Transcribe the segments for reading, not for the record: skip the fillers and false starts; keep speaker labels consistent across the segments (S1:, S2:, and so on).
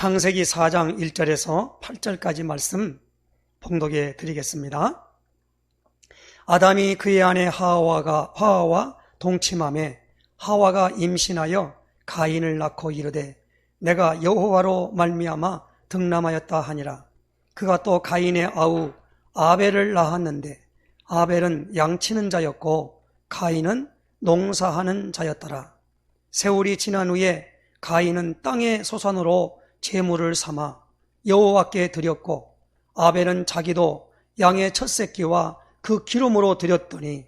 S1: 창세기 4장 1절에서 8절까지 말씀 봉독해 드리겠습니다. 아담이 그의 아내 하와와 동침하매 하와가 임신하여 가인을 낳고 이르되 내가 여호와로 말미암아 득남하였다 하니라. 그가 또 가인의 아우 아벨을 낳았는데 아벨은 양치는 자였고 가인은 농사하는 자였더라. 세월이 지난 후에 가인은 땅의 소산으로 제물을 삼아 여호와께 드렸고 아벨은 자기도 양의 첫 새끼와 그 기름으로 드렸더니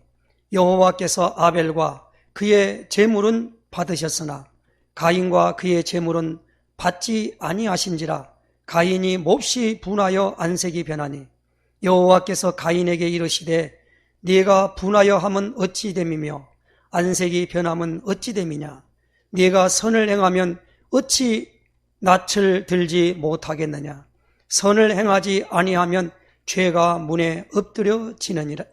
S1: 여호와께서 아벨과 그의 제물은 받으셨으나 가인과 그의 제물은 받지 아니하신지라. 가인이 몹시 분하여 안색이 변하니 여호와께서 가인에게 이르시되 네가 분하여 함은 어찌 됨이며 안색이 변함은 어찌 됨이냐. 네가 선을 행하면 어찌 낯을 들지 못하겠느냐. 선을 행하지 아니하면 죄가 문에 엎드려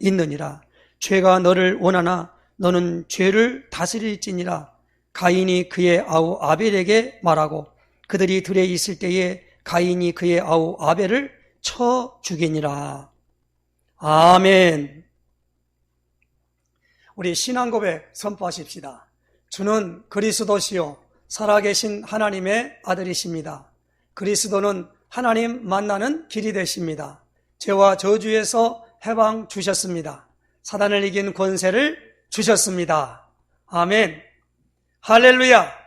S1: 있느니라. 죄가 너를 원하나 너는 죄를 다스릴지니라. 가인이 그의 아우 아벨에게 말하고 그들이 들에 있을 때에 가인이 그의 아우 아벨을 쳐 죽이니라. 아멘. 우리 신앙 고백 선포하십시다. 주는 그리스도시요 살아계신 하나님의 아들이십니다. 그리스도는 하나님 만나는 길이 되십니다. 죄와 저주에서 해방 주셨습니다. 사단을 이긴 권세를 주셨습니다. 아멘. 할렐루야.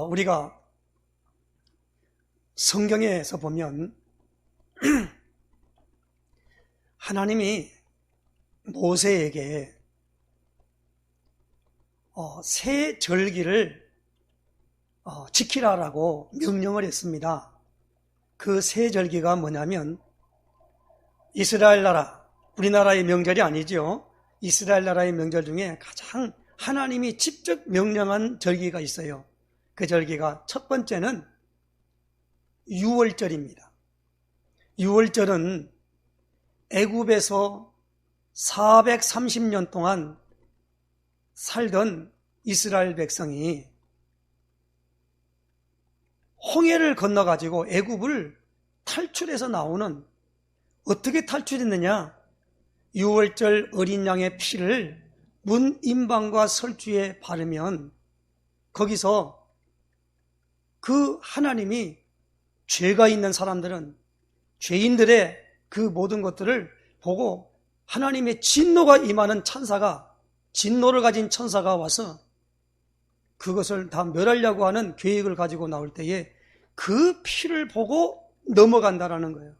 S1: 우리가 성경에서 보면 하나님이 모세에게 새 절기를 지키라라고 명령을 했습니다. 그 새 절기가 뭐냐면 이스라엘 나라, 우리나라의 명절이 아니죠. 이스라엘 나라의 명절 중에 가장 하나님이 직접 명령한 절기가 있어요. 그 절기가 첫 번째는 유월절입니다. 유월절은 애굽에서 430년 동안 살던 이스라엘 백성이 홍해를 건너가지고 애굽을 탈출해서 나오는, 어떻게 탈출했느냐? 유월절 어린 양의 피를 문 임방과 설주에 바르면 거기서 그 하나님이 죄가 있는 사람들은 죄인들의 그 모든 것들을 보고 하나님의 진노가 임하는 천사가, 진노를 가진 천사가 와서 그것을 다 멸하려고 하는 계획을 가지고 나올 때에 그 피를 보고 넘어간다라는 거예요.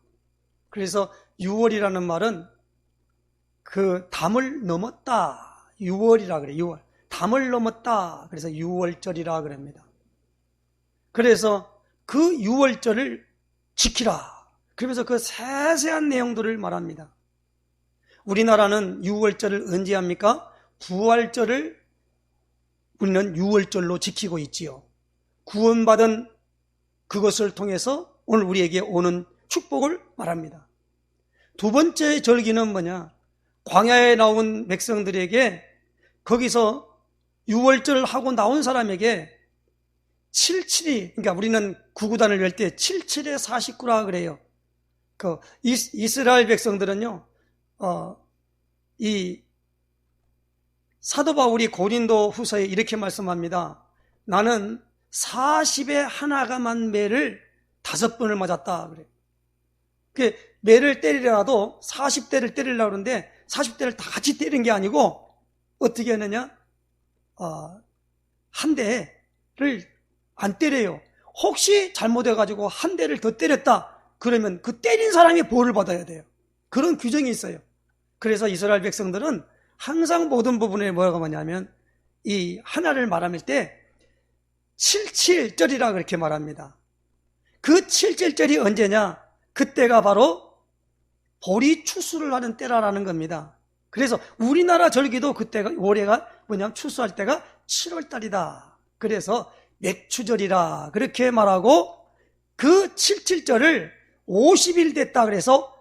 S1: 그래서 유월이라는 말은 그 담을 넘었다. 유월이라 그래요. 유월. 담을 넘었다. 그래서 유월절이라 그럽니다. 그래서 그 유월절을 지키라. 그러면서 그 세세한 내용들을 말합니다. 우리나라는 유월절을 언제 합니까? 부활절을 우리는 유월절로 지키고 있지요. 구원받은 그것을 통해서 오늘 우리에게 오는 축복을 말합니다. 두 번째 절기는 뭐냐? 광야에 나온 백성들에게 거기서 유월절을 하고 나온 사람에게 77이, 그러니까 우리는 구구단을 열 때 77에 49라 그래요. 그 이스라엘 백성들은요, 이 사도 바울이 고린도 후서에 이렇게 말씀합니다. 나는 40에 하나가만 매를 5번을 맞았다 그래요. 그 매를 때리더라도 40대를 때리려고 그러는데 40대를 다 같이 때린 게 아니고 어떻게 하느냐? 한 대를 안 때려요. 혹시 잘못해가지고 한 대를 더 때렸다 그러면 그 때린 사람이 벌을 받아야 돼요. 그런 규정이 있어요. 그래서 이스라엘 백성들은 항상 모든 부분에 뭐라고 하냐면 이 하나를 말할 때 77절이라 그렇게 말합니다. 그 77절이 언제냐? 그때가 바로 보리 추수를 하는 때라는 겁니다. 그래서 우리나라 절기도 그때가, 올해가 뭐냐면 추수할 때가 7월 달이다. 그래서 맥추절이라 그렇게 말하고 그 77절을 50일 됐다 그래서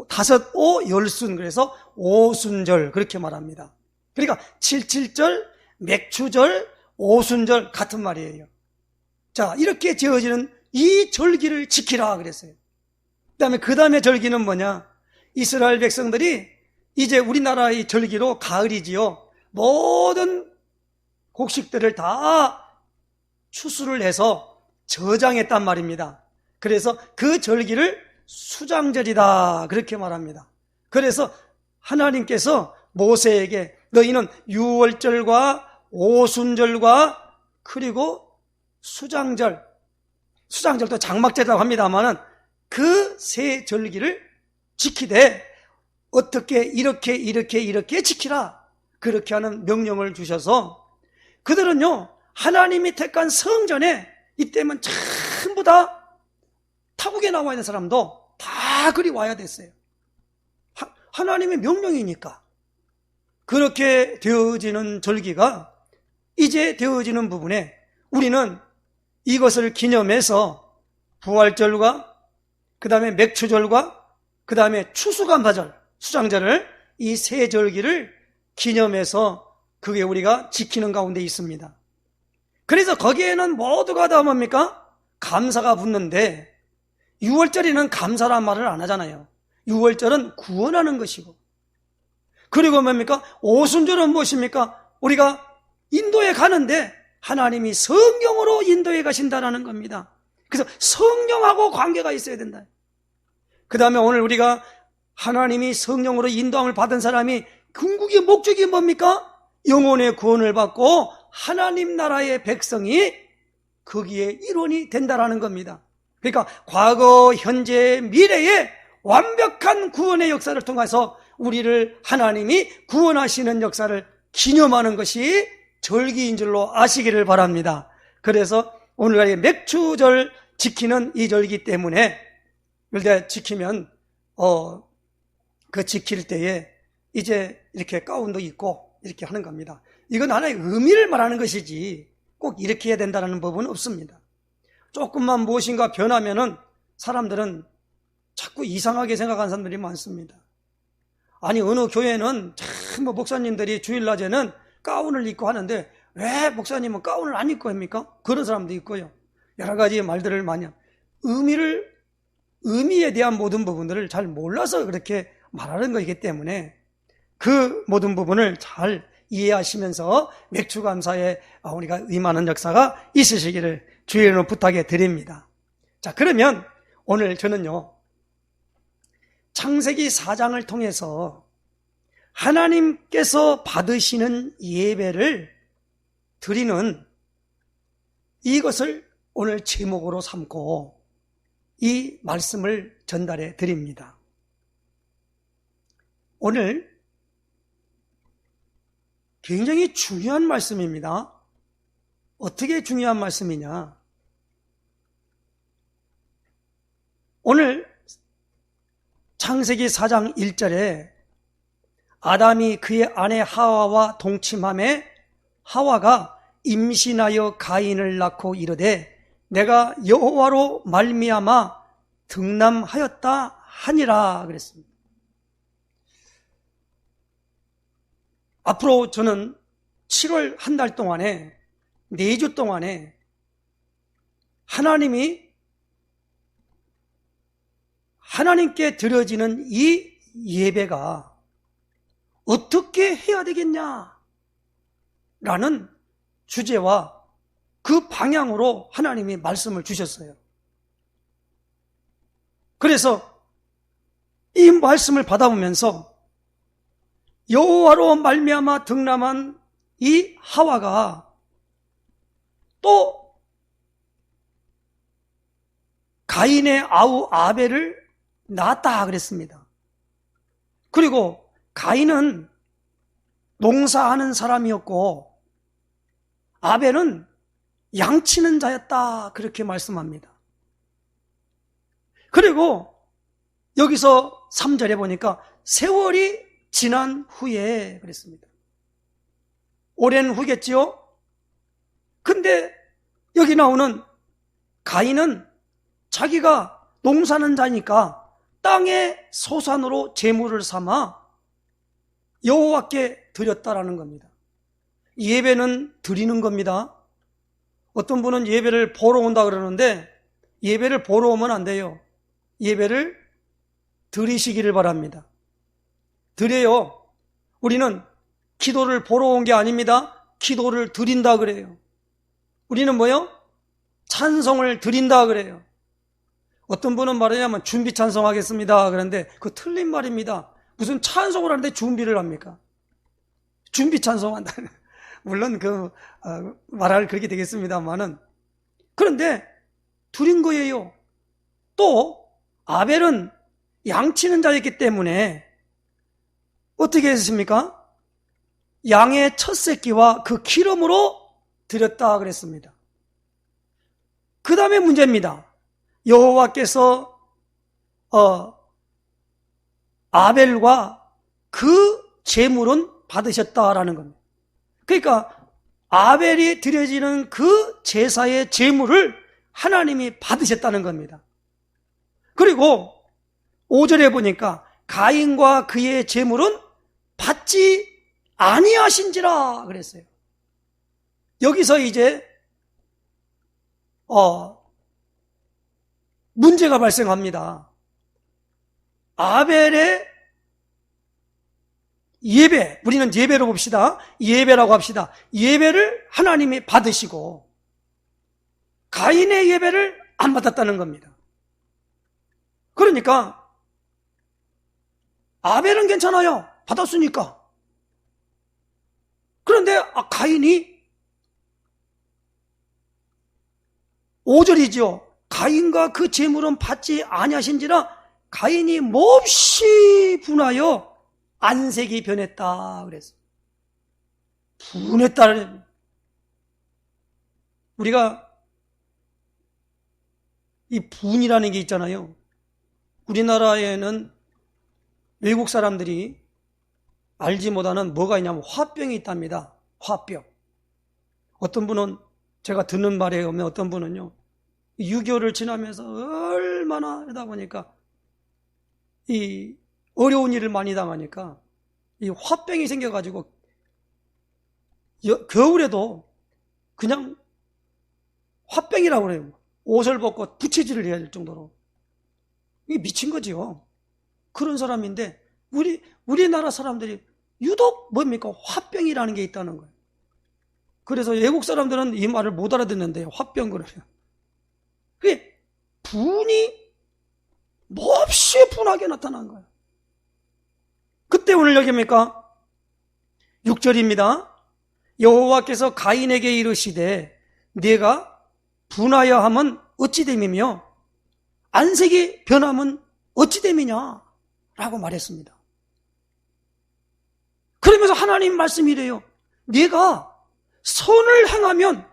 S1: 다섯 오 열순, 그래서 오순절 그렇게 말합니다. 그러니까 77절, 맥추절, 오순절 같은 말이에요. 자, 이렇게 지어지는 이 절기를 지키라 그랬어요. 그 다음에 절기는 뭐냐? 이스라엘 백성들이 이제 우리나라의 절기로 가을이지요. 모든 곡식들을 다 추수를 해서 저장했단 말입니다. 그래서 그 절기를 수장절이다 그렇게 말합니다. 그래서 하나님께서 모세에게 너희는 유월절과 오순절과 그리고 수장절도 장막절이라고 합니다만은 그 세 절기를 지키되 어떻게 이렇게 지키라 그렇게 하는 명령을 주셔서 그들은요 하나님이 택한 성전에 이때면 전부 다 타국에 나와 있는 사람도 다 그리 와야 됐어요. 하나님의 명령이니까. 그렇게 되어지는 절기가 이제 되어지는 부분에 우리는 이것을 기념해서 부활절과 그 다음에 맥추절과 그 다음에 추수감사절, 수장절을 이 세 절기를 기념해서 그게 우리가 지키는 가운데 있습니다. 그래서 거기에는 모두가 다 뭡니까? 감사가 붙는데 6월절에는 감사란 말을 안 하잖아요. 6월절은 구원하는 것이고 그리고 뭡니까? 오순절은 무엇입니까? 우리가 인도에 가는데 하나님이 성령으로 인도에 가신다는 겁니다. 그래서 성령하고 관계가 있어야 된다. 그 다음에 오늘 우리가 하나님이 성령으로 인도함을 받은 사람이 궁극의 목적이 뭡니까? 영혼의 구원을 받고 하나님 나라의 백성이 거기에 일원이 된다라는 겁니다. 그러니까 과거, 현재, 미래의 완벽한 구원의 역사를 통해서 우리를 하나님이 구원하시는 역사를 기념하는 것이 절기인 줄로 아시기를 바랍니다. 그래서 오늘날의 맥추절 지키는 이 절기 때문에 그런데 지키면 그 지킬 때에 이제 이렇게 가운도 입고 이렇게 하는 겁니다. 이건 하나의 의미를 말하는 것이지 꼭 이렇게 해야 된다는 법은 없습니다. 조금만 무엇인가 변하면은 사람들은 자꾸 이상하게 생각하는 사람들이 많습니다. 아니 어느 교회는 참 목사님들이 주일낮에는 가운을 입고 하는데 왜 목사님은 가운을 안 입고 합니까? 그런 사람도 있고요. 여러 가지 말들을 많이 의미에 대한 모든 부분들을 잘 몰라서 그렇게 말하는 것이기 때문에 그 모든 부분을 잘 이해하시면서 맥추감사에 우리가 임하는 역사가 있으시기를 주의 이름으로 부탁해 드립니다. 자, 그러면 오늘 저는요 창세기 4장을 통해서 하나님께서 받으시는 예배를 드리는 이것을 오늘 제목으로 삼고 이 말씀을 전달해 드립니다. 오늘 굉장히 중요한 말씀입니다. 어떻게 중요한 말씀이냐? 오늘 창세기 4장 1절에 아담이 그의 아내 하와와 동침함에 하와가 임신하여 가인을 낳고 이르되 내가 여호와로 말미암아 등남하였다 하니라 그랬습니다. 앞으로 저는 7월 한 달 동안에 4주 동안에 하나님께 드려지는 이 예배가 어떻게 해야 되겠냐라는 주제와 그 방향으로 하나님이 말씀을 주셨어요. 그래서 이 말씀을 받아보면서 여호와로 말미암아 등남한 이 하와가 또 가인의 아우 아벨을 낳았다 그랬습니다. 그리고 가인은 농사하는 사람이었고 아벨은 양치는 자였다 그렇게 말씀합니다. 그리고 여기서 3절에 보니까 세월이 지난 후에 그랬습니다. 오랜 후겠지요? 근데 여기 나오는 가인은 자기가 농사는 자니까 땅의 소산으로 제물을 삼아 여호와께 드렸다라는 겁니다. 예배는 드리는 겁니다. 어떤 분은 예배를 보러 온다 그러는데 예배를 보러 오면 안 돼요. 예배를 드리시기를 바랍니다. 드려요. 우리는 기도를 보러 온 게 아닙니다. 기도를 드린다 그래요. 우리는 뭐요? 찬송을 드린다 그래요. 어떤 분은 말하냐면 준비 찬송하겠습니다. 그런데 그거 틀린 말입니다. 무슨 찬송을 하는데 준비를 합니까? 준비 찬송한다. 물론 말할 그렇게 되겠습니다만은. 그런데 드린 거예요. 또 아벨은 양치는 자였기 때문에 어떻게 했습니까? 양의 첫 새끼와 그 기름으로 드렸다 그랬습니다. 그 다음에 문제입니다. 여호와께서 아벨과 그 제물은 받으셨다라는 겁니다. 그러니까 아벨이 드려지는 그 제사의 제물을 하나님이 받으셨다는 겁니다. 그리고 5절에 보니까 가인과 그의 제물은 받지 아니하신지라 그랬어요. 여기서 이제 문제가 발생합니다. 아벨의 예배, 우리는 예배로 봅시다. 예배라고 합시다. 예배를 하나님이 받으시고 가인의 예배를 안 받았다는 겁니다. 그러니까 아벨은 괜찮아요. 받았으니까. 그런데 가인이 5절이죠. 가인과 그 제물은 받지 아니하신지라 가인이 몹시 분하여 안색이 변했다 그랬어요. 분했다. 우리가 이 분이라는 게 있잖아요. 우리나라에는 외국 사람들이 알지 못하는 뭐가 있냐면 화병이 있답니다. 화병. 어떤 분은 제가 듣는 말에 의하면 어떤 분은요. 6.25를 지나면서 얼마나 하다 보니까 이 어려운 일을 많이 당하니까 이 화병이 생겨가지고 겨울에도 그냥 화병이라고 그래요. 옷을 벗고 부채질을 해야 될 정도로. 이게 미친 거지요. 그런 사람인데 우리나라 사람들이 유독 뭡니까? 화병이라는 게 있다는 거예요. 그래서 외국 사람들은 이 말을 못 알아듣는데요. 화병 그러면. 그게 분이 몹시 분하게 나타난 거예요. 그때 오늘 여기입니까? 6절입니다. 여호와께서 가인에게 이르시되 네가 분하여 함은 어찌 됨이며 안색이 변함은 어찌 됨이냐 라고 말했습니다. 그러면서 하나님 말씀이래요. 네가 선을 행하면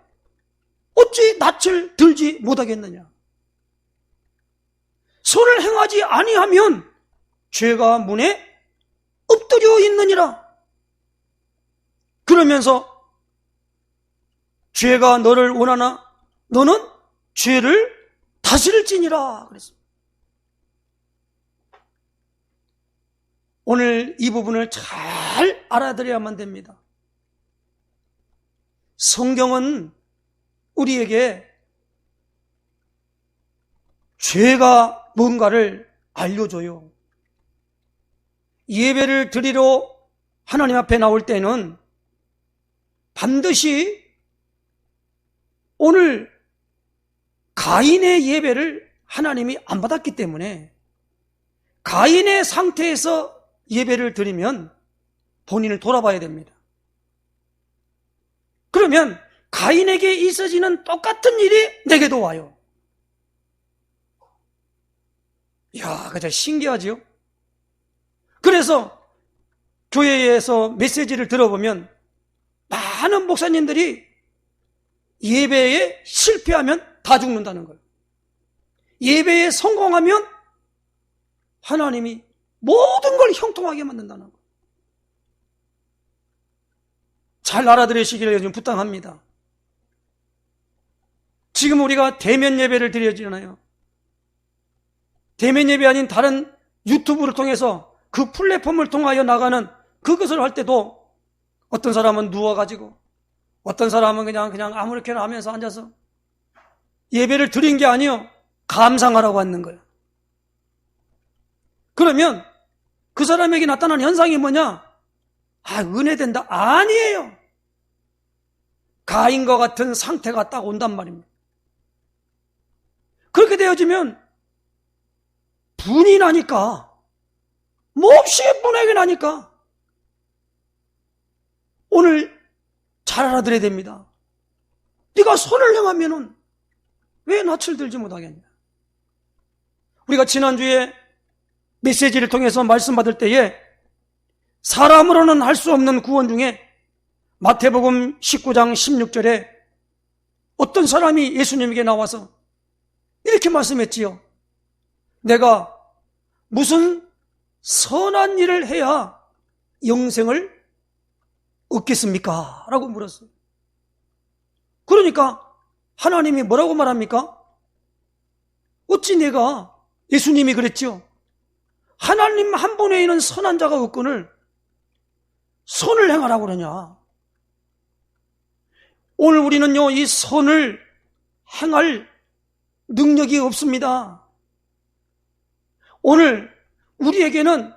S1: 어찌 낯을 들지 못하겠느냐. 선을 행하지 아니하면 죄가 문에 엎드려 있느니라. 그러면서 죄가 너를 원하나 너는 죄를 다스릴지니라 그랬습니다. 오늘 이 부분을 잘 알아들어야만 됩니다. 성경은 우리에게 죄가 뭔가를 알려줘요. 예배를 드리러 하나님 앞에 나올 때는 반드시 오늘 가인의 예배를 하나님이 안 받았기 때문에 가인의 상태에서 예배를 드리면 본인을 돌아봐야 됩니다. 그러면 가인에게 있어지는 똑같은 일이 내게도 와요. 이야, 그저 신기하지요? 그래서 교회에서 메시지를 들어보면 많은 목사님들이 예배에 실패하면 다 죽는다는 거예요. 예배에 성공하면 하나님이 모든 걸 형통하게 만든다는 거예요. 잘 알아들으시기를 요즘 부탁합니다. 지금 우리가 대면 예배를 드려지잖아요. 대면 예배 아닌 다른 유튜브를 통해서 그 플랫폼을 통하여 나가는 그것을 할 때도 어떤 사람은 누워가지고 어떤 사람은 그냥 아무렇게나 하면서 앉아서 예배를 드린 게 아니요, 감상하라고 하는 거예요. 그러면 그 사람에게 나타나는 현상이 뭐냐? 은혜된다. 아니에요. 가인과 같은 상태가 딱 온단 말입니다. 그렇게 되어지면 분이 나니까, 몹시 분하게 나니까 오늘 잘 알아들어야 됩니다. 네가 손을 행하면은 왜 낯을 들지 못하겠냐? 우리가 지난주에 메시지를 통해서 말씀받을 때에 사람으로는 할 수 없는 구원 중에 마태복음 19장 16절에 어떤 사람이 예수님에게 나와서 이렇게 말씀했지요. 내가 무슨 선한 일을 해야 영생을 얻겠습니까? 라고 물었어요. 그러니까 하나님이 뭐라고 말합니까? 어찌 내가, 예수님이 그랬죠. 하나님 한 분에 있는 선한 자가 없거늘 선을 행하라고 그러냐. 오늘 우리는요, 이 선을 행할 능력이 없습니다. 오늘 우리에게는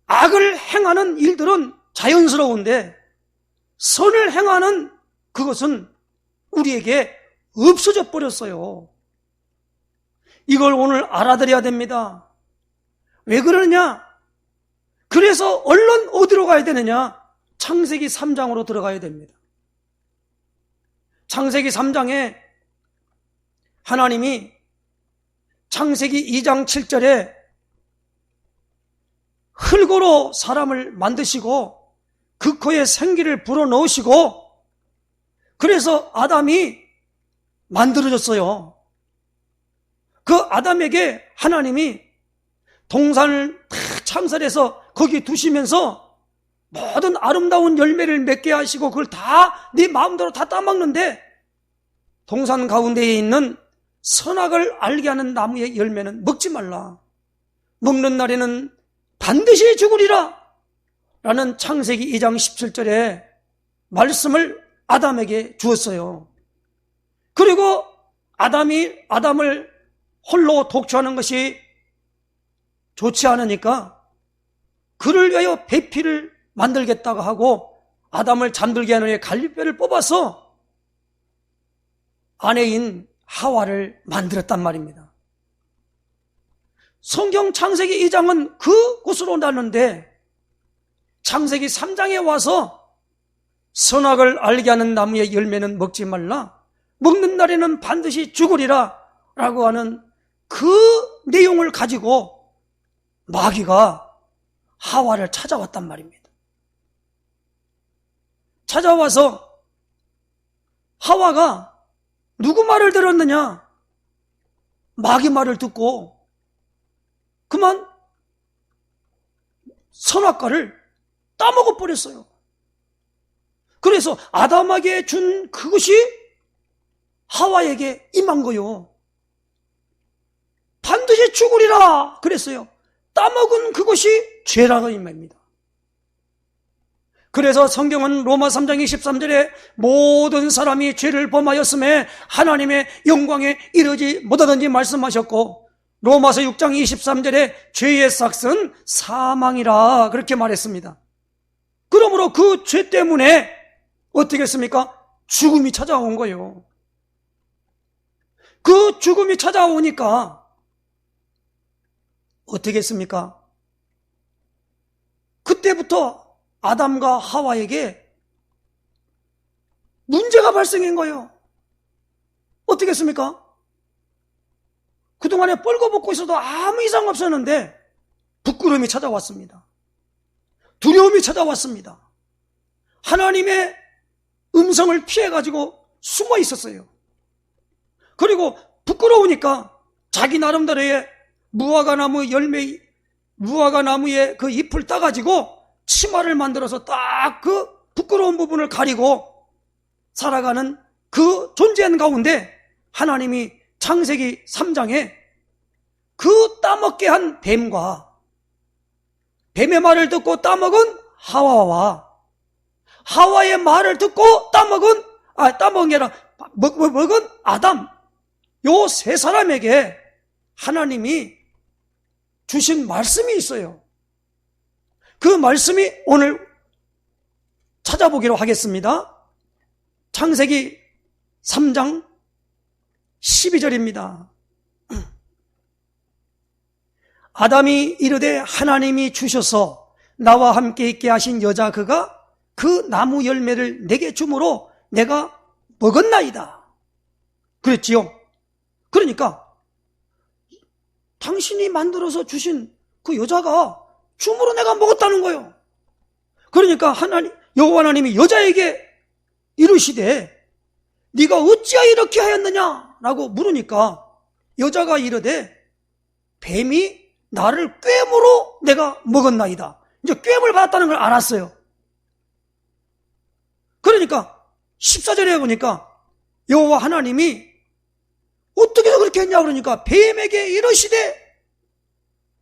S1: 악을 행하는 일들은 자연스러운데 선을 행하는 그것은 우리에게 없어져 버렸어요. 이걸 오늘 알아들어야 됩니다. 왜 그러느냐? 그래서 얼른 어디로 가야 되느냐? 창세기 3장으로 들어가야 됩니다. 창세기 3장에 하나님이 창세기 2장 7절에 흙으로 사람을 만드시고 그 코에 생기를 불어넣으시고 그래서 아담이 만들어졌어요. 그 아담에게 하나님이 동산을 다 창설해서 거기 두시면서 모든 아름다운 열매를 맺게 하시고 그걸 다 네 마음대로 다 따먹는데 동산 가운데에 있는 선악을 알게 하는 나무의 열매는 먹지 말라. 먹는 날에는 반드시 죽으리라. 라는 창세기 2장 17절에 말씀을 아담에게 주었어요. 그리고 아담을 홀로 독주하는 것이 좋지 않으니까 그를 위하여 배필을 만들겠다고 하고 아담을 잠들게 하는 후에 갈빗뼈를 뽑아서 아내인 하와를 만들었단 말입니다. 성경 창세기 2장은 그곳으로 나는데 창세기 3장에 와서 선악을 알게 하는 나무의 열매는 먹지 말라. 먹는 날에는 반드시 죽으리라 라고 하는 그 내용을 가지고 마귀가 하와를 찾아왔단 말입니다. 찾아와서 하와가 누구 말을 들었느냐? 마귀 말을 듣고 그만 선악과를 따먹어 버렸어요. 그래서 아담에게 준 그것이 하와에게 임한 거요. 반드시 죽으리라 그랬어요. 따먹은 그것이 죄라는 의미입니다. 그래서 성경은 로마 3장 23절에 모든 사람이 죄를 범하였음에 하나님의 영광에 이르지 못하든지 말씀하셨고 로마서 6장 23절에 죄의 삭은 사망이라 그렇게 말했습니다. 그러므로 그 죄 때문에 어떻게 했습니까? 죽음이 찾아온 거예요. 그 죽음이 찾아오니까 어떻게 했습니까? 그때부터 아담과 하와에게 문제가 발생한 거예요. 어떻게 했습니까? 그동안에 뻘거벗고 있어도 아무 이상 없었는데 부끄러움이 찾아왔습니다. 두려움이 찾아왔습니다. 하나님의 음성을 피해가지고 숨어 있었어요. 그리고 부끄러우니까 자기 나름대로의 무화과나무의 그 잎을 따가지고 치마를 만들어서 딱 그 부끄러운 부분을 가리고 살아가는 그 존재한 가운데 하나님이 창세기 3장에 그 먹게 한 뱀과 뱀의 말을 듣고 따먹은 하와와 하와의 말을 듣고 따먹은 게 아니라 먹은 아담, 요 세 사람에게 하나님이 주신 말씀이 있어요. 그 말씀이 오늘 찾아보기로 하겠습니다. 창세기 3장 12절입니다. 아담이 이르되 하나님이 주셔서 나와 함께 있게 하신 여자 그가 그 나무 열매를 내게 주므로 내가 먹었나이다. 그랬지요. 그러니까 당신이 만들어서 주신 그 여자가 줌으로 내가 먹었다는 거예요. 그러니까 여호와 하나님이 여자에게 이르시되 네가 어찌하여 이렇게 하였느냐라고 물으니까 여자가 이르되 뱀이 나를 꾀므로 내가 먹었나이다. 이제 꾀물 받았다는 걸 알았어요. 그러니까 14절에 보니까 여호와 하나님이 어떻게 그렇게 했냐 그러니까 뱀에게 이르시되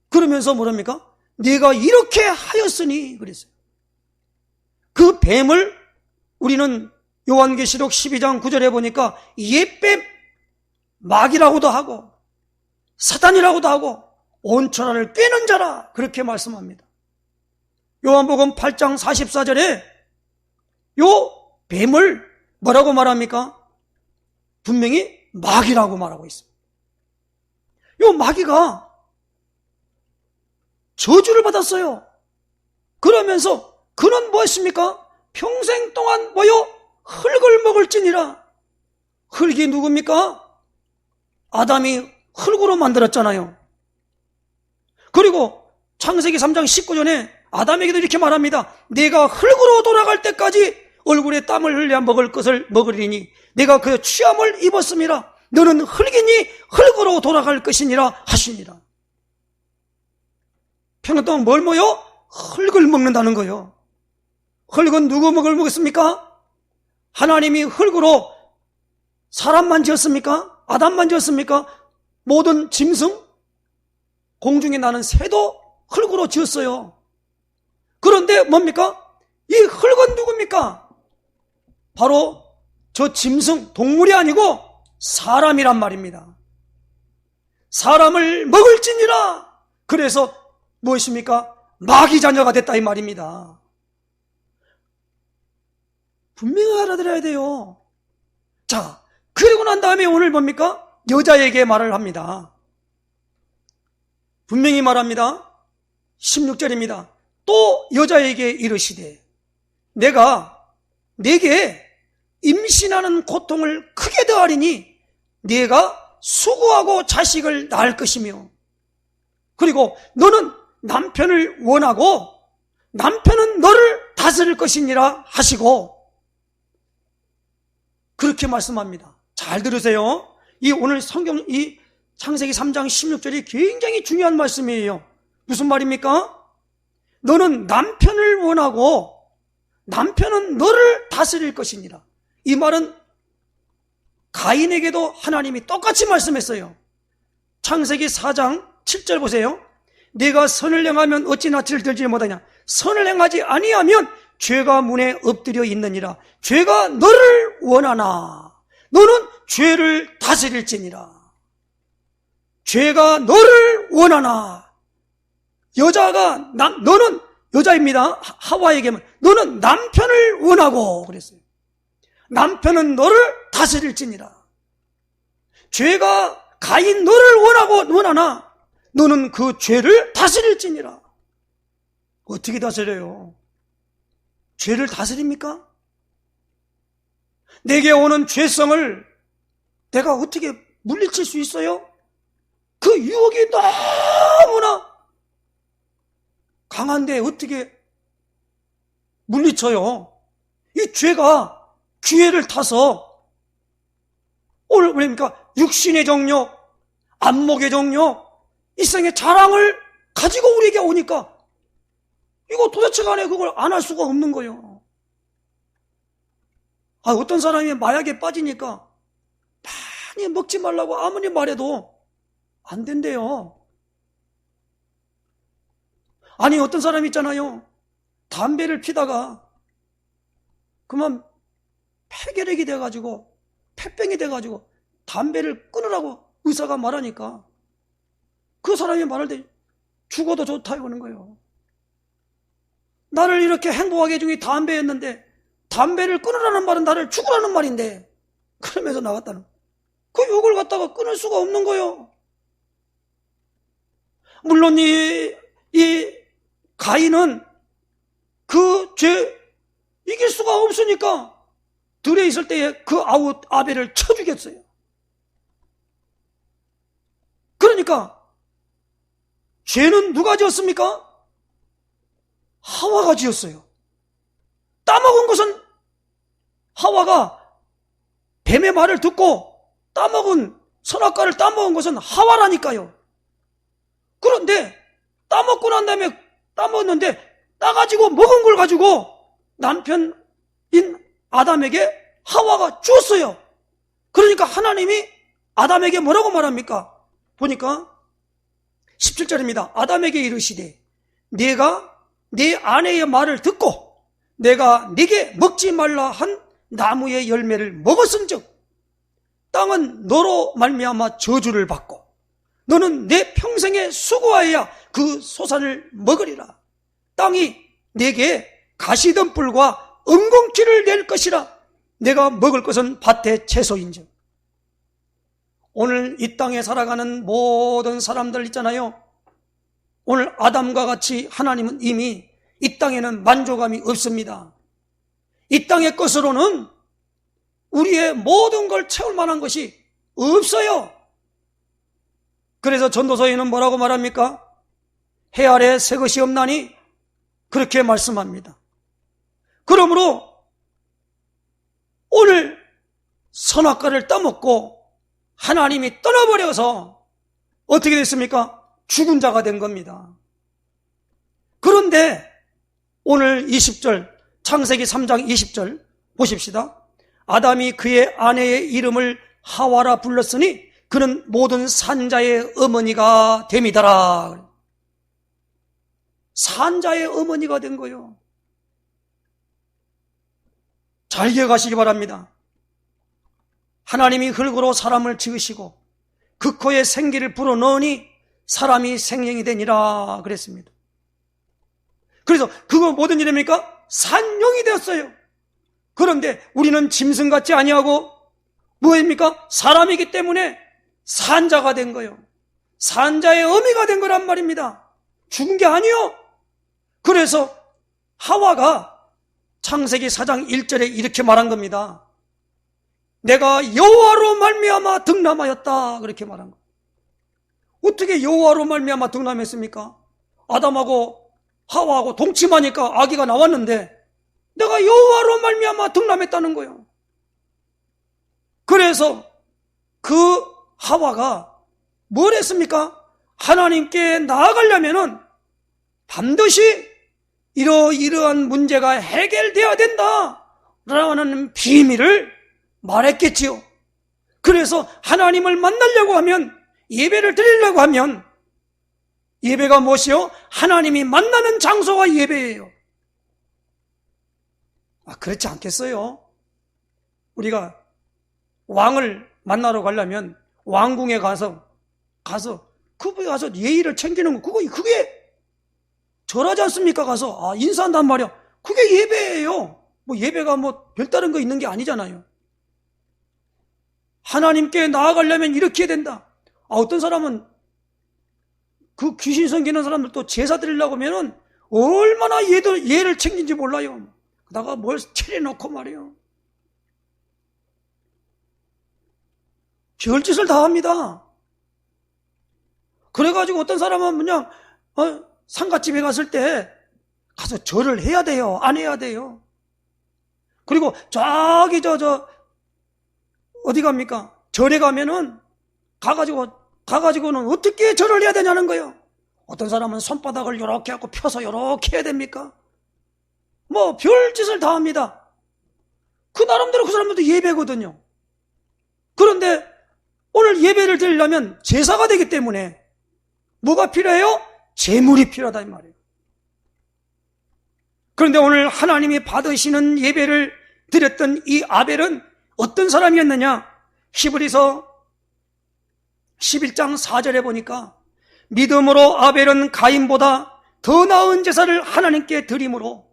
S1: 그러면서 뭐랍니까? 네가 이렇게 하였으니 그랬어요. 그 뱀을 우리는 요한계시록 12장 9절에 보니까 옛뱀, 마귀라고도 하고 사단이라고도 하고 온 천하를 꿰는 자라 그렇게 말씀합니다. 요한복음 8장 44절에 요 뱀을 뭐라고 말합니까? 분명히 마귀라고 말하고 있습니다. 요 마귀가 저주를 받았어요. 그러면서 그는 무엇입니까? 평생 동안 흙을 먹을지니라. 흙이 누굽니까? 아담이 흙으로 만들었잖아요. 그리고 창세기 3장 19절에 아담에게도 이렇게 말합니다. 내가 흙으로 돌아갈 때까지 얼굴에 땀을 흘려 먹을 것을 먹으리니 내가 그 취함을 입었음이라. 너는 흙이니 흙으로 돌아갈 것이니라 하시니라. 평생 동안 뭘 먹어요? 흙을 먹는다는 거예요. 흙은 누구 먹겠습니까? 하나님이 흙으로 사람만 지었습니까? 아담만 지었습니까? 모든 짐승, 공중에 나는 새도 흙으로 지었어요. 그런데 뭡니까? 이 흙은 누굽니까? 바로 저 짐승, 동물이 아니고 사람이란 말입니다. 사람을 먹을지니라. 그래서 무엇입니까? 마귀 자녀가 됐다 이 말입니다. 분명히 알아들어야 돼요. 자, 그리고 난 다음에 오늘 뭡니까? 여자에게 말을 합니다. 분명히 말합니다. 16절입니다. 또 여자에게 이르시되 내가 네게 임신하는 고통을 크게 더하리니 네가 수고하고 자식을 낳을 것이며 그리고 너는 남편을 원하고 남편은 너를 다스릴 것이니라 하시고 그렇게 말씀합니다. 잘 들으세요. 이 오늘 성경 이 창세기 3장 16절이 굉장히 중요한 말씀이에요. 무슨 말입니까? 너는 남편을 원하고 남편은 너를 다스릴 것이니라. 이 말은 가인에게도 하나님이 똑같이 말씀했어요. 창세기 4장 7절 보세요. 네가 선을 행하면 어찌 낯을 들지 못하냐. 선을 행하지 아니하면 죄가 문에 엎드려 있느니라. 죄가 너를 원하나 너는 죄를 다스릴지니라. 죄가 너를 원하나 너는 여자입니다. 하와에게만 너는 남편을 원하고 그랬어요. 남편은 너를 다스릴지니라. 죄가 가인 너를 원하나 너는 그 죄를 다스릴지니라. 어떻게 다스려요? 죄를 다스립니까? 내게 오는 죄성을 내가 어떻게 물리칠 수 있어요? 그 유혹이 너무나 강한데 어떻게 물리쳐요? 이 죄가 기회를 타서 오늘 그러니까 육신의 정욕, 안목의 정욕, 일생의 자랑을 가지고 우리에게 오니까 이거 도대체 간에 그걸 안 할 수가 없는 거예요. 어떤 사람이 마약에 빠지니까 많이 먹지 말라고 아무리 말해도 안 된대요. 아니, 어떤 사람 있잖아요. 담배를 피다가 그만 폐결핵이 돼가지고 폐병이 돼가지고 담배를 끊으라고 의사가 말하니까 그 사람이 말할 때 죽어도 좋다 이러는 거예요. 나를 이렇게 행복하게 해준 게 담배였는데 담배를 끊으라는 말은 나를 죽으라는 말인데, 그러면서 나갔다는 그 욕을 갖다가 끊을 수가 없는 거예요. 물론 이 가인은 그 죄 이길 수가 없으니까 들에 있을 때에 그 아벨을 쳐 죽였어요. 그러니까 죄는 누가 지었습니까? 하와가 지었어요. 따먹은 것은 하와가 뱀의 말을 듣고 따먹은 선악과를 따먹은 것은 하와라니까요. 그런데 따먹고 난 다음에 따먹었는데 따가지고 먹은 걸 가지고 남편인 아담에게 하와가 주었어요. 그러니까 하나님이 아담에게 뭐라고 말합니까? 보니까 17절입니다. 아담에게 이르시되 네가 네 아내의 말을 듣고 내가 네게 먹지 말라 한 나무의 열매를 먹었은즉 땅은 너로 말미암아 저주를 받고 너는 내 평생에 수고하여야 그 소산을 먹으리라. 땅이 내게 가시덤불과 은공키를 낼 것이라. 내가 먹을 것은 밭의 채소인즉. 오늘 이 땅에 살아가는 모든 사람들 있잖아요. 오늘 아담과 같이 하나님은 이미 이 땅에는 만족감이 없습니다. 이 땅의 것으로는 우리의 모든 걸 채울 만한 것이 없어요. 그래서 전도서에는 뭐라고 말합니까? 해 아래 새 것이 없나니 그렇게 말씀합니다. 그러므로 오늘 선악과를 따먹고 하나님이 떠나버려서 어떻게 됐습니까? 죽은 자가 된 겁니다. 그런데 오늘 20절 창세기 3장 20절 보십시다. 아담이 그의 아내의 이름을 하와라 불렀으니 그는 모든 산자의 어머니가 됨이더라. 산자의 어머니가 된 거예요. 잘 기억하시기 바랍니다. 하나님이 흙으로 사람을 지으시고 그 코에 생기를 불어넣으니 사람이 생명이 되니라 그랬습니다. 그래서 그거 모든 일입니까? 산용이 되었어요. 그런데 우리는 짐승 같지 아니하고 뭐입니까? 사람이기 때문에 산자가 된 거예요. 산자의 어미가 된 거란 말입니다. 죽은 게 아니요. 그래서 하와가 창세기 4장 1절에 이렇게 말한 겁니다. 내가 여호와로 말미암아 득남하였다 그렇게 말한 거예요. 어떻게 여호와로 말미암아 득남했습니까? 아담하고 하와하고 동침하니까 아기가 나왔는데 내가 여호와로 말미암아 득남했다는 거예요. 그래서 그 하와가 뭘 했습니까? 하나님께 나아가려면은 반드시 이러이러한 문제가 해결되어야 된다라는 비밀을 말했겠지요. 그래서 하나님을 만나려고 하면, 예배를 드리려고 하면, 예배가 무엇이요? 하나님이 만나는 장소가 예배예요. 그렇지 않겠어요? 우리가 왕을 만나러 가려면 왕궁에 가서 그분에 가서 예의를 챙기는 거, 그게 절하지 않습니까? 가서 인사한단 말이야. 그게 예배예요. 뭐 예배가 뭐 별다른 거 있는 게 아니잖아요. 하나님께 나아가려면 이렇게 해야 된다. 어떤 사람은 그 귀신 섬기는 사람들 또 제사 드리려고 하면은 얼마나 예를 챙긴지 몰라요. 그다가 뭘 차려놓고 말이에요. 별짓을 다 합니다. 그래가지고 어떤 사람은 그냥 상갓집에 갔을 때 가서 절을 해야 돼요? 안 해야 돼요? 그리고 저기 어디 갑니까? 절에 가면은 가가지고는 어떻게 절을 해야 되냐는 거예요. 어떤 사람은 손바닥을 이렇게 하고 펴서 이렇게 해야 됩니까? 뭐 별짓을 다 합니다. 그 나름대로 그 사람들도 예배거든요. 그런데 오늘 예배를 드리려면 제사가 되기 때문에 뭐가 필요해요? 제물이 필요하다 이 말이에요. 그런데 오늘 하나님이 받으시는 예배를 드렸던 이 아벨은 어떤 사람이었느냐? 히브리서 11장 4절에 보니까 믿음으로 아벨은 가인보다 더 나은 제사를 하나님께 드림으로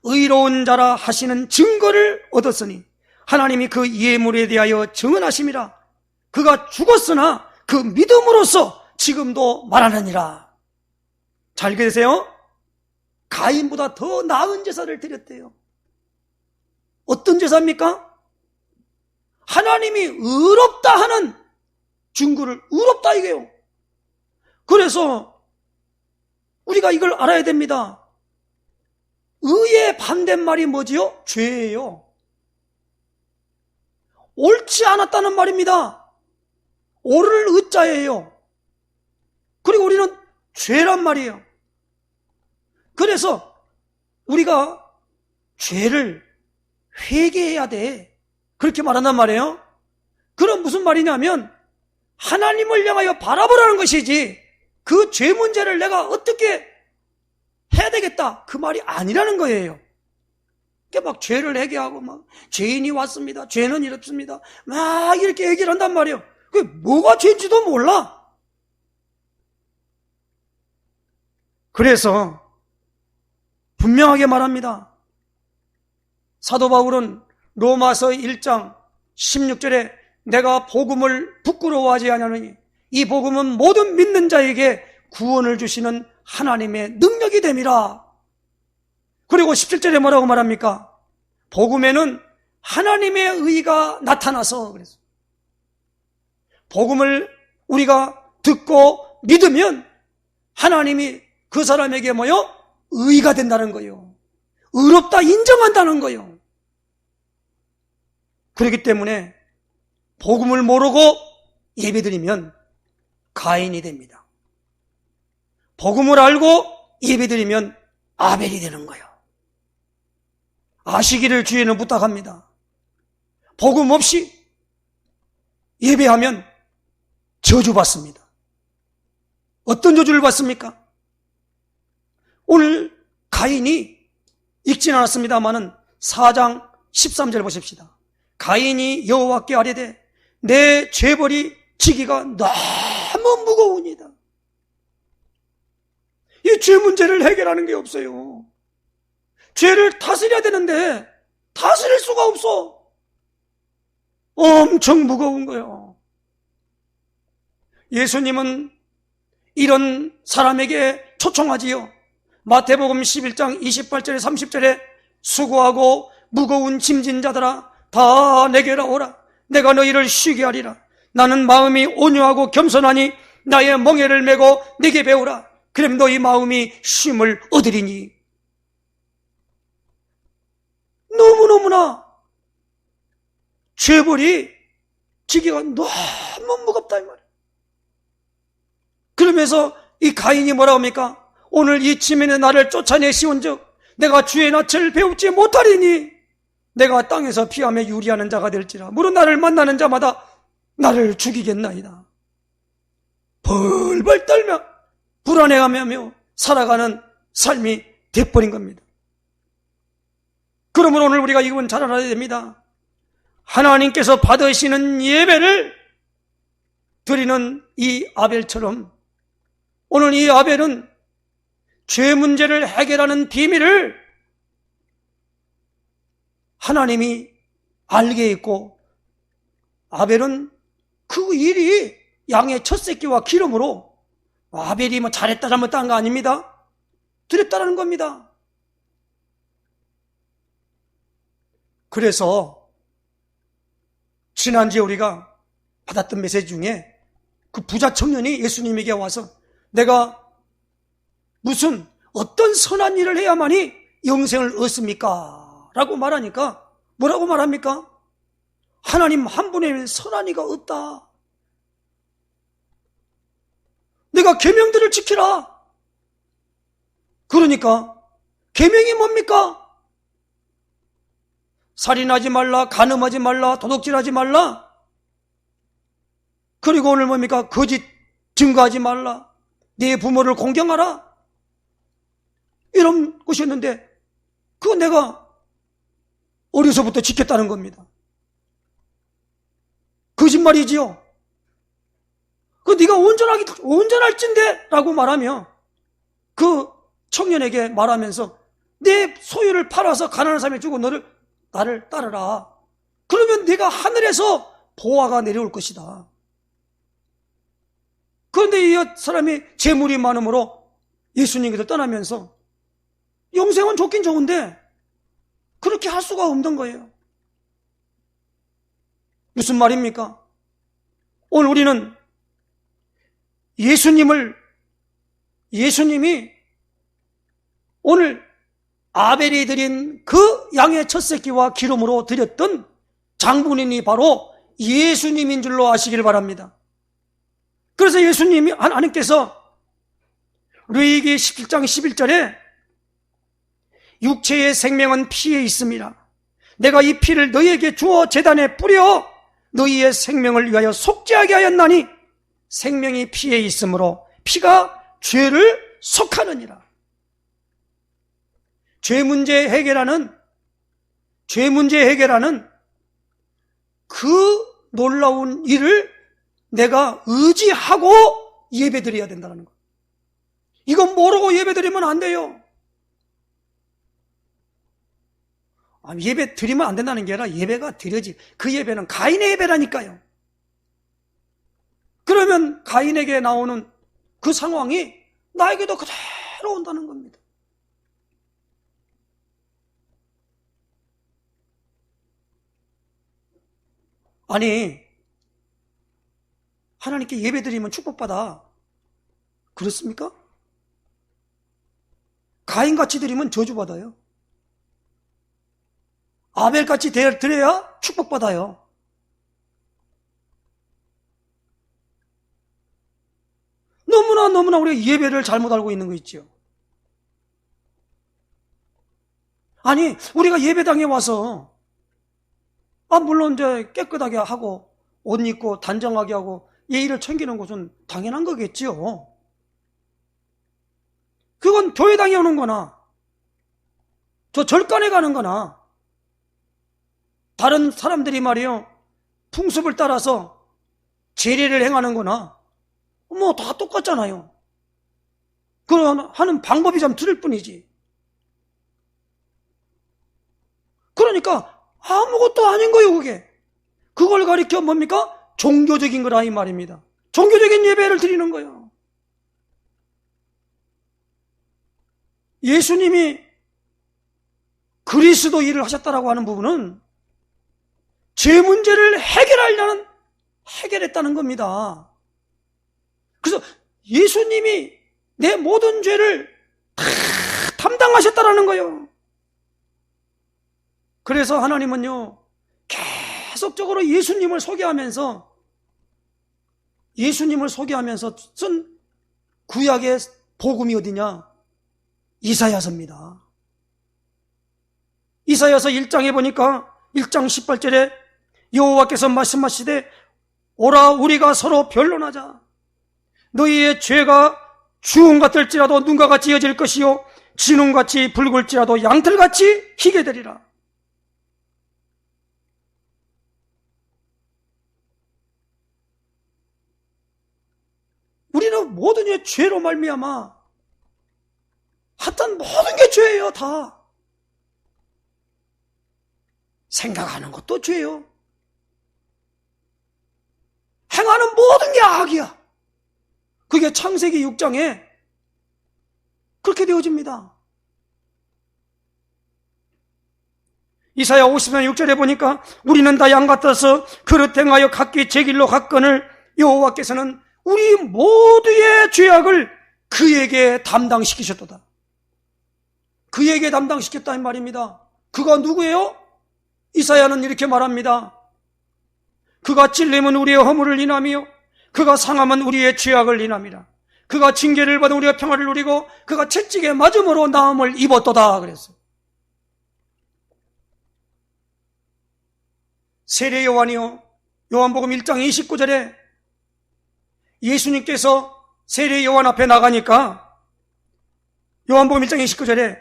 S1: 의로운 자라 하시는 증거를 얻었으니 하나님이 그 예물에 대하여 증언하심이라. 그가 죽었으나 그 믿음으로써 지금도 말하느니라. 잘 계세요? 가인보다 더 나은 제사를 드렸대요. 어떤 제사입니까? 하나님이 의롭다 하는 증거를, 의롭다 이게요. 그래서 우리가 이걸 알아야 됩니다. 의의 반대말이 뭐지요? 죄예요. 옳지 않았다는 말입니다. 옳을 의자예요. 그리고 우리는 죄란 말이에요. 그래서 우리가 죄를 회개해야 돼, 그렇게 말한단 말이에요. 그럼 무슨 말이냐면 하나님을 향하여 바라보라는 것이지 그 죄 문제를 내가 어떻게 해야 되겠다, 그 말이 아니라는 거예요. 막 죄를 회개하고 막 죄인이 왔습니다, 죄는 이렇습니다, 막 이렇게 얘기를 한단 말이에요. 그게 뭐가 죄인지도 몰라. 그래서 분명하게 말합니다. 사도 바울은 로마서 1장 16절에 내가 복음을 부끄러워하지 아니하느니 이 복음은 모든 믿는 자에게 구원을 주시는 하나님의 능력이 됨이라. 그리고 17절에 뭐라고 말합니까? 복음에는 하나님의 의가 나타나서, 그래서 복음을 우리가 듣고 믿으면 하나님이 그 사람에게 뭐요? 의가 된다는 거예요. 의롭다 인정한다는 거예요. 그렇기 때문에 복음을 모르고 예배드리면 가인이 됩니다. 복음을 알고 예배드리면 아벨이 되는 거예요. 아시기를 주에는 부탁합니다. 복음 없이 예배하면 저주받습니다. 어떤 저주를 받습니까? 오늘 가인이 읽진 않았습니다마는 4장 13절 보십시다. 가인이 여호와께 아뢰되 내 죄벌이 지기가 너무 무거우니다. 이 죄 문제를 해결하는 게 없어요. 죄를 다스려야 되는데 다스릴 수가 없어. 엄청 무거운 거예요. 예수님은 이런 사람에게 초청하지요. 마태복음 11장 28절에 30절에 수고하고 무거운 짐진 자들아 다 내게로 오라. 내가 너희를 쉬게 하리라. 나는 마음이 온유하고 겸손하니 나의 멍에를 메고 내게 배우라. 그럼 너희 마음이 쉼을 얻으리니. 너무너무나 죄벌이 지기가 너무 무겁다 이 말이에요. 그러면서 이 가인이 뭐라고 합니까? 오늘 이 지면에 나를 쫓아내시온즉 내가 주의 낯을 배우지 못하리니 내가 땅에서 피함에 유리하는 자가 될지라. 무릇 나를 만나는 자마다 나를 죽이겠나이다. 벌벌 떨며 불안해하며 살아가는 삶이 돼버린 겁니다. 그러므로 오늘 우리가 이건 잘 알아야 됩니다. 하나님께서 받으시는 예배를 드리는 이 아벨처럼 오늘 이 아벨은 죄 문제를 해결하는 비밀을 하나님이 알게 했고, 아벨은 그 일이 양의 첫 새끼와 기름으로, 아벨이 뭐 잘했다 잘못한 거 아닙니다. 드렸다라는 겁니다. 그래서 지난주에 우리가 받았던 메시지 중에 그 부자 청년이 예수님에게 와서 내가 무슨 어떤 선한 일을 해야만이 영생을 얻습니까? 라고 말하니까 뭐라고 말합니까? 하나님 한 분의 선한 이가 없다. 내가 계명들을 지키라. 그러니까 계명이 뭡니까? 살인하지 말라, 간음하지 말라, 도둑질하지 말라. 그리고 오늘 뭡니까? 거짓 증거하지 말라. 네 부모를 공경하라. 이런 것이었는데 그거 내가 어려서부터 지켰다는 겁니다. 거짓말이지요. 그 네가 온전할진데 라고 말하며 그 청년에게 말하면서 내 소유를 팔아서 가난한 사람에 주고 나를 따르라. 그러면 네가 하늘에서 보화가 내려올 것이다. 그런데 이 사람이 재물이 많음으로 예수님께서 떠나면서 영생은 좋긴 좋은데 그렇게 할 수가 없는 거예요. 무슨 말입니까? 오늘 우리는 예수님이 오늘 아벨이 드린 그 양의 첫 새끼와 기름으로 드렸던 장본인이 바로 예수님인 줄로 아시길 바랍니다. 그래서 예수님이 하나님께서 레위기 17장 11절에 육체의 생명은 피에 있음이라. 내가 이 피를 너희에게 주어 제단에 뿌려 너희의 생명을 위하여 속죄하게 하였나니 생명이 피에 있으므로 피가 죄를 속하느니라. 죄 문제 해결하는 그 놀라운 일을 내가 의지하고 예배드려야 된다는 거. 이건 모르고 예배드리면 안 돼요. 예배 드리면 안 된다는 게 아니라 예배가 드려지. 그 예배는 가인의 예배라니까요. 그러면 가인에게 나오는 그 상황이 나에게도 그대로 온다는 겁니다. 아니, 하나님께 예배드리면 축복받아. 그렇습니까? 가인같이 드리면 저주받아요. 아벨같이 드려야 축복받아요. 너무나 우리가 예배를 잘못 알고 있는 거 있죠. 아니, 우리가 예배당에 와서 물론 이제 깨끗하게 하고 옷 입고 단정하게 하고 예의를 챙기는 것은 당연한 거겠지요. 그건 교회당에 오는 거나 저 절간에 가는 거나 다른 사람들이 말이요 풍습을 따라서 제례를 행하는 거나 다 똑같잖아요. 그런 하는 방법이 좀 틀릴 뿐이지. 그러니까 아무것도 아닌 거예요, 그게. 그걸 가리켜 뭡니까? 종교적인 거라 이 말입니다. 종교적인 예배를 드리는 거예요. 예수님이 그리스도 일을 하셨다라고 하는 부분은 죄 문제를 해결했다는 겁니다. 그래서 예수님이 내 모든 죄를 다 담당하셨다라는 거예요. 그래서 하나님은요, 계속적으로 예수님을 소개하면서 쓴 구약의 복음이 어디냐? 이사야서입니다. 이사야서 1장에 보니까 1장 18절에 여호와께서 말씀하시되 오라 우리가 서로 변론하자. 너희의 죄가 주홍 같을지라도 눈과 같이 여질 것이요 진홍같이 붉을지라도 양털같이 희게 되리라. 우리는 모든 게 죄로 말미암아 하여튼 모든 게 죄예요. 다 생각하는 것도 죄요. 행하는 모든 게 악이야. 그게 창세기 6장에 그렇게 되어집니다. 이사야 50장 6절에 보니까 우리는 다 양 같아서 그릇 행하여 각기 제 길로 갔거늘 여호와께서는 우리 모두의 죄악을 그에게 담당시키셨도다. 그에게 담당시켰다는 말입니다. 그가 누구예요? 이사야는 이렇게 말합니다. 그가 찔림은 우리의 허물을 인하며 그가 상함은 우리의 죄악을 인함이라. 그가 징계를 받아 우리가 평화를 누리고 그가 채찍에 맞음으로 나음을 입었도다 그랬어요. 세례 요한이요, 요한복음 1장 29절에 예수님께서 세례 요한 앞에 나가니까 요한복음 1장 29절에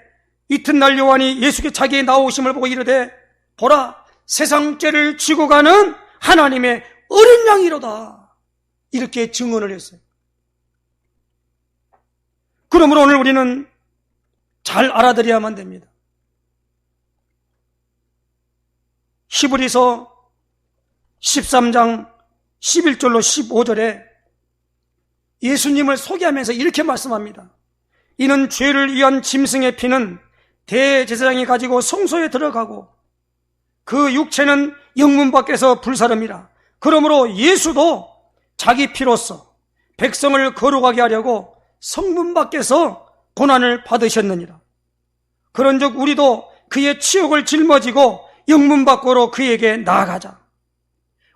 S1: 이튿날 요한이 예수께 자기의 나오심을 보고 이르되 보라 세상 죄를 지고 가는 하나님의 어린 양이로다, 이렇게 증언을 했어요. 그러므로 오늘 우리는 잘 알아들어야만 됩니다. 히브리서 13장 11절로 15절에 예수님을 소개하면서 이렇게 말씀합니다. 이는 죄를 위한 짐승의 피는 대제사장이 가지고 성소에 들어가고 그 육체는 영문 밖에서 불사름이라. 그러므로 예수도 자기 피로써 백성을 거룩하게 하려고 성문 밖에서 고난을 받으셨느니라. 그런즉 우리도 그의 치욕을 짊어지고 영문 밖으로 그에게 나아가자.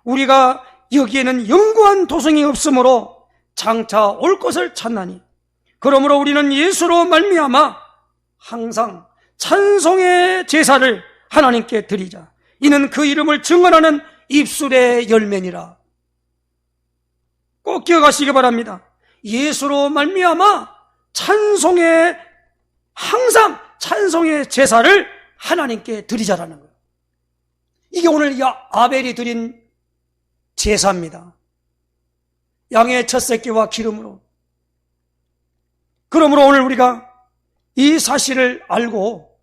S1: 우리가 여기에는 영구한 도성이 없으므로 장차 올 것을 찾나니 그러므로 우리는 예수로 말미암아 항상 찬송의 제사를 하나님께 드리자. 이는 그 이름을 증언하는 입술의 열매니라. 꼭 기억하시기 바랍니다. 예수로 말미암아 항상 찬송의 제사를 하나님께 드리자라는 거예요. 이게 오늘 아벨이 드린 제사입니다. 양의 첫 새끼와 기름으로. 그러므로 오늘 우리가 이 사실을 알고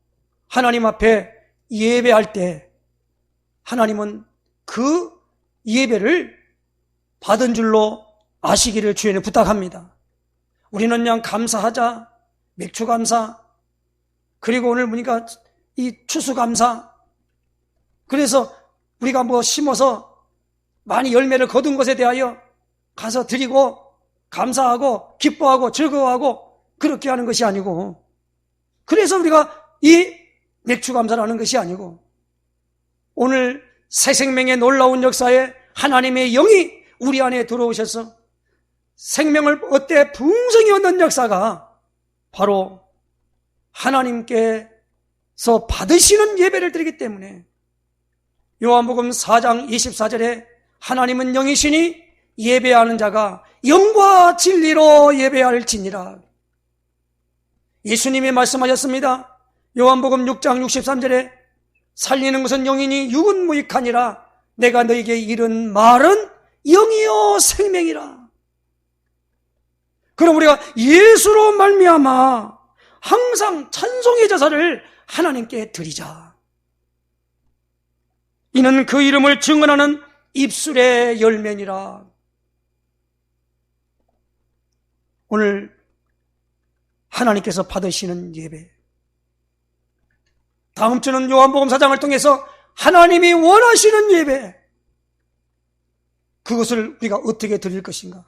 S1: 하나님 앞에 예배할 때 하나님은 그 예배를 받은 줄로 아시기를 주님께 부탁합니다. 우리는 그냥 감사하자, 맥주 감사, 그리고 오늘 보니까 이 추수 감사, 그래서 우리가 뭐 심어서 많이 열매를 거둔 것에 대하여 가서 드리고 감사하고 기뻐하고 즐거워하고 그렇게 하는 것이 아니고, 그래서 우리가 이 맥주 감사를 하는 것이 아니고, 오늘 새 생명의 놀라운 역사에 하나님의 영이 우리 안에 들어오셔서 생명을 얻되 풍성히 얻는 역사가 바로 하나님께서 받으시는 예배를 드리기 때문에 요한복음 4장 24절에 하나님은 영이시니 예배하는 자가 영과 진리로 예배할지니라. 예수님이 말씀하셨습니다. 요한복음 6장 63절에 살리는 것은 영이니 육은 무익하니라. 내가 너에게 이른 말은 영이요 생명이라. 그럼 우리가 예수로 말미암아 항상 찬송의 제사를 하나님께 드리자. 이는 그 이름을 증언하는 입술의 열매니라. 오늘 하나님께서 받으시는 예배, 다음 주는 요한복음 4장을 통해서 하나님이 원하시는 예배, 그것을 우리가 어떻게 드릴 것인가,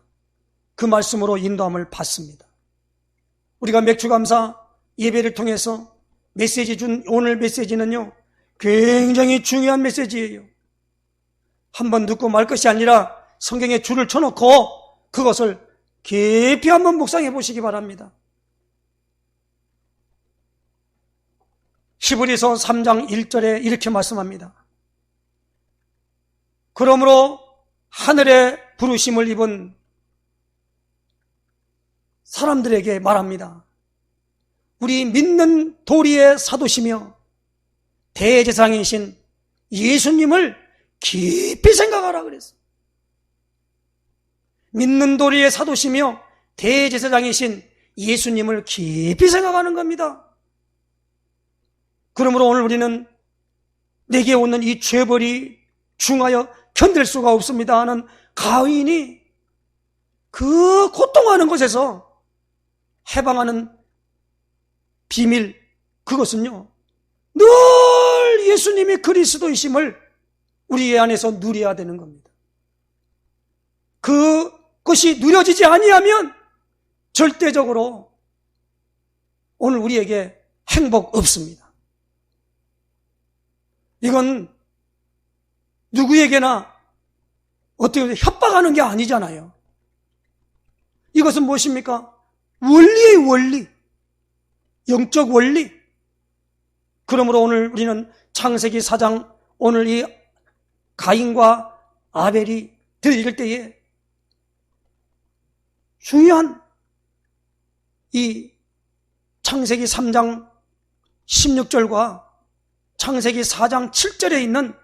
S1: 그 말씀으로 인도함을 받습니다. 우리가 맥주감사 예배를 통해서 메시지 준 오늘 메시지는요, 굉장히 중요한 메시지예요. 한번 듣고 말 것이 아니라 성경에 줄을 쳐놓고 그것을 깊이 한번 묵상해 보시기 바랍니다. 히브리서 3장 1절에 이렇게 말씀합니다. 그러므로 하늘의 부르심을 입은 사람들에게 말합니다. 우리 믿는 도리의 사도시며 대제사장이신 예수님을 깊이 생각하라 그랬어요. 믿는 도리의 사도시며 대제사장이신 예수님을 깊이 생각하는 겁니다. 그러므로 오늘 우리는 내게 오는 이 죄벌이 중하여 견딜 수가 없습니다 하는 가인이 그 고통하는 것에서 해방하는 비밀, 그것은요, 늘 예수님이 그리스도이심을 우리 안에서 누려야 되는 겁니다. 그것이 누려지지 아니하면 절대적으로 오늘 우리에게 행복 없습니다. 이건 누구에게나 어떻게 협박하는 게 아니잖아요. 이것은 무엇입니까? 원리의 원리, 영적 원리. 그러므로 오늘 우리는 창세기 4장, 오늘 이 가인과 아벨이 들릴 때에 중요한 이 창세기 3장 16절과 창세기 4장 7절에 있는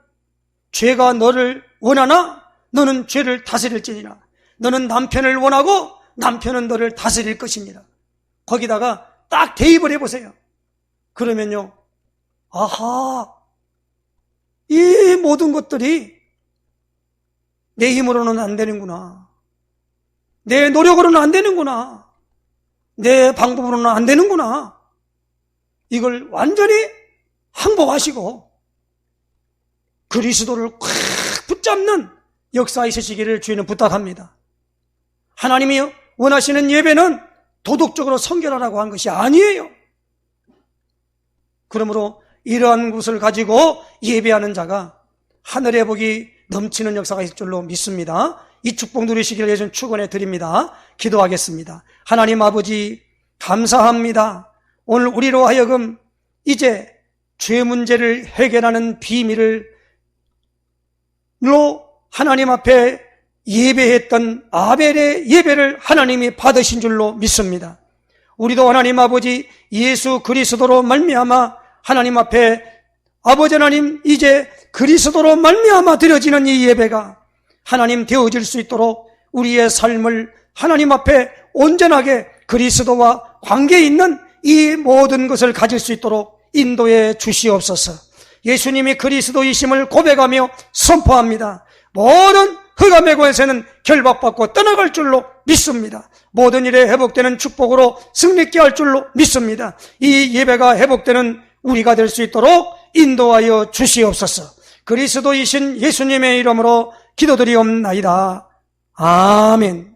S1: 죄가 너를 원하나 너는 죄를 다스릴지니라. 너는 남편을 원하고 남편은 너를 다스릴 것입니다. 거기다가 딱 대입을 해보세요. 그러면요, 아하, 이 모든 것들이 내 힘으로는 안 되는구나. 내 노력으로는 안 되는구나. 내 방법으로는 안 되는구나. 이걸 완전히 항복하시고 그리스도를 꽉 붙잡는 역사 있으시기를 주님은 부탁합니다. 하나님이 원하시는 예배는 도덕적으로 성결하라고 한 것이 아니에요. 그러므로 이러한 것을 가지고 예배하는 자가 하늘의 복이 넘치는 역사가 있을 줄로 믿습니다. 이 축복 누리시기를 예수님 축원해 드립니다. 기도하겠습니다. 하나님 아버지 감사합니다. 오늘 우리로 하여금 이제 죄 문제를 해결하는 비밀로 하나님 앞에 예배했던 아벨의 예배를 하나님이 받으신 줄로 믿습니다. 우리도 하나님 아버지 예수 그리스도로 말미암아 하나님 앞에 아버지 하나님 이제 그리스도로 말미암아 드려지는 이 예배가 하나님 되어질 수 있도록 우리의 삶을 하나님 앞에 온전하게 그리스도와 관계 있는 이 모든 것을 가질 수 있도록 인도해 주시옵소서. 예수님이 그리스도이심을 고백하며 선포합니다. 모든 흑암의 권세는 결박받고 떠나갈 줄로 믿습니다. 모든 일에 회복되는 축복으로 승리케 할 줄로 믿습니다. 이 예배가 회복되는 우리가 될 수 있도록 인도하여 주시옵소서. 그리스도이신 예수님의 이름으로 기도드리옵나이다. 아멘.